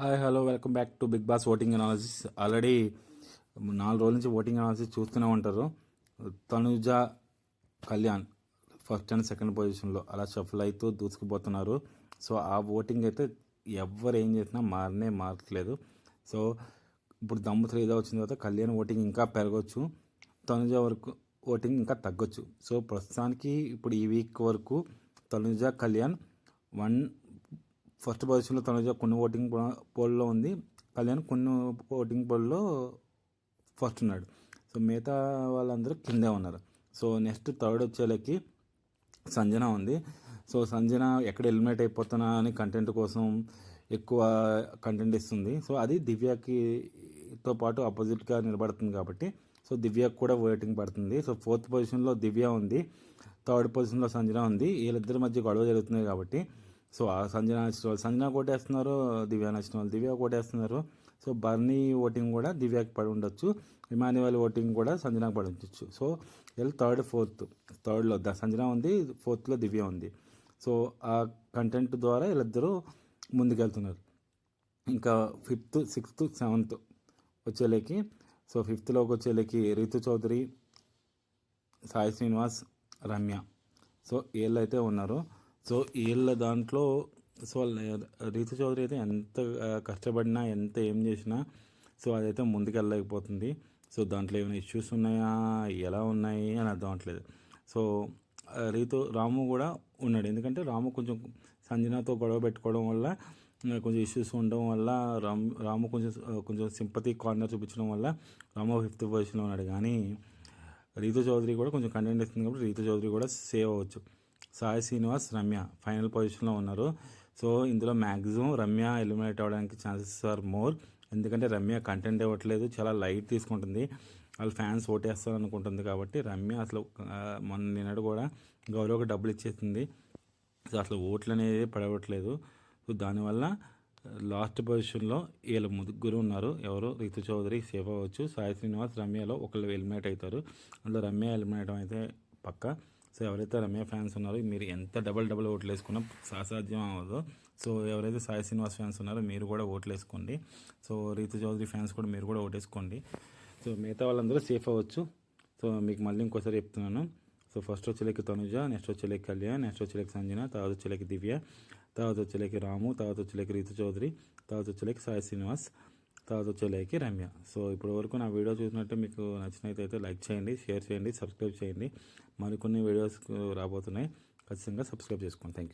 Hi hello welcome back to Bigg Boss voting analysis. Already 4 రోజుల నుంచి voting analysis చూస్తూనే ఉంటారు. Tanuja, Kalyan first and second పొజిషన్లో అలా షఫల్ అవుతూ దూసుకుపోతున్నారు. సో ఆ ఓటింగ్ అయితే ఎవరు ఏం చేసినా మారట్లేదు. సో ఇప్పుడు దమ్ము 3 వచ్చిన తర్వాత కళ్యాణ్ ఓటింగ్ ఇంకా పెరగవచ్చు, తనుజ వరకు ఓటింగ్ ఇంకా తగ్గొచ్చు. సో ప్రస్తుతానికి ఇప్పుడు ఈ వీక్ వరకు తనుజ, కళ్యాణ్ ఫస్ట్ పొజిషన్లో తనుజ కొన్ని ఓటింగ్ పోల్లో ఉంది, కళ్యాణ్ కొన్ని ఓటింగ్ పోల్లో ఫస్ట్ ఉన్నాడు. సో మిగతా వాళ్ళందరూ కిందే ఉన్నారు. సో నెక్స్ట్ థర్డ్ వచ్చేలకి సంజన ఉంది. సో సంజన ఎక్కడ ఎలిమినేట్ అయిపోతున్నా అని కంటెంట్ కోసం ఎక్కువ కంటెంట్ ఇస్తుంది. సో అది దివ్యకితో పాటు ఆపోజిట్గా నిలబడుతుంది కాబట్టి సో దివ్యకు కూడా ఓటింగ్ పడుతుంది. సో ఫోర్త్ పొజిషన్లో దివ్య ఉంది, థర్డ్ పొజిషన్లో సంజన ఉంది. వీళ్ళిద్దరి మధ్య గొడవ జరుగుతుంది కాబట్టి సో ఆ సంజన నచ్చిన వాళ్ళు సంజన కోటేస్తున్నారు, దివ్య నచ్చిన వాళ్ళు దివ్య కోటేస్తున్నారు. సో బర్నీ ఓటింగ్ కూడా దివ్యకి పడి ఉండొచ్చు, ఇమాన్యువల్ ఓటింగ్ కూడా సంజనాకి పడి ఉండొచ్చు. సో వీళ్ళు థర్డ్లో సంజన ఉంది, ఫోర్త్లో దివ్య ఉంది. సో ఆ కంటెంట్ ద్వారా వీళ్ళిద్దరూ ముందుకెళ్తున్నారు. ఇంకా 5th, 6th, 7th వచ్చేలేకి సో 5thలోకి వచ్చేలేకి రితు చౌదరి, సాయి శ్రీనివాస్, రమ్య. సో వీళ్ళు అయితే ఉన్నారు. సో వీళ్ళ దాంట్లో సో రీతు చౌదరి అయితే ఎంత కష్టపడినా ఎంత ఏం చేసినా సో అదైతే ముందుకెళ్ళలేకపోతుంది. సో దాంట్లో ఏమైనా ఇష్యూస్ ఉన్నాయా, ఎలా ఉన్నాయి అని అర్థం అవట్లేదు. సో రాము కూడా ఉన్నాడు, ఎందుకంటే రాము కొంచెం సంజనాతో గొడవ పెట్టుకోవడం వల్ల కొంచెం ఇష్యూస్ ఉండడం వల్ల రాము కొంచెం సింపతి కార్నర్ చూపించడం వల్ల రాము 5th పొజిషన్లో ఉన్నాడు. కానీ రీతు చౌదరి కూడా కొంచెం కంటెంట్ ఇస్తుంది కాబట్టి రీతు చౌదరి కూడా సేవ్ అవ్వచ్చు. సాయి శ్రీనివాస్, రమ్య ఫైనల్ పొజిషన్లో ఉన్నారు. సో ఇందులో మ్యాక్సిమం రమ్య ఎలిమినేట్ అవ్వడానికి ఛాన్సెస్ ఆర్ మోర్, ఎందుకంటే రమ్య కంటెంట్ ఇవ్వట్లేదు, చాలా లైట్ తీసుకుంటుంది, వాళ్ళ ఫ్యాన్స్ ఓటేస్తారు అనుకుంటుంది. కాబట్టి రమ్య అసలు నిన్నడు కూడా గౌరవకు డబ్బులు ఇచ్చేస్తుంది. సో అసలు ఓట్లు అనేది పడవట్లేదు. సో దానివల్ల లాస్ట్ పొజిషన్లో వీళ్ళు ముగ్గురు ఉన్నారు. ఎవరు రీతు చౌదరి సేవ్ అవ్వచ్చు, సాయి శ్రీనివాస్, రమ్యలో ఒకళ్ళు ఎలిమినేట్ అవుతారు. అందులో రమ్య ఎలిమినేట్ అయితే పక్క. సో ఎవరైతే రమ్య ఫ్యాన్స్ ఉన్నారో మీరు ఎంత డబల్ ఓట్లు వేసుకున్నా అసాధ్యం అవ్వదు. సో ఎవరైతే సాయి శ్రీనివాస్ ఫ్యాన్స్ ఉన్నారో మీరు కూడా ఓట్లు వేసుకోండి. సో రీతు చౌదరి ఫ్యాన్స్ కూడా మీరు కూడా ఓటేసుకోండి. సో మిగతా వాళ్ళందరూ సేఫ్ అవ్వచ్చు. సో మీకు మళ్ళీ ఇంకోసారి చెప్తున్నాను. సో ఫస్ట్ వచ్చేలేకి తనుజ, నెక్స్ట్ వచ్చేలేకి కళ్యాణ్, నెక్స్ట్ వచ్చేలేకి సంజన, తర్వాత వచ్చేలేకి దివ్య, తర్వాత వచ్చేలేకి రాము, తర్వాత వచ్చేలేకి రీతు చౌదరి, తర్వాత వచ్చేలేకి సాయి శ్రీనివాస్, తర్వాత వచ్చేలేకి రమ్య. సో ఇప్పటి వరకు నా వీడియో చూసినట్టు మీకు నచ్చినట్లయితే లైక్ చేయండి, షేర్ చేయండి, సబ్స్క్రైబ్ చేయండి. మరికొన్ని వీడియోస్ రాబోతున్నాయి, ఖచ్చితంగా సబ్స్క్రైబ్ చేసుకోండి. Thank you.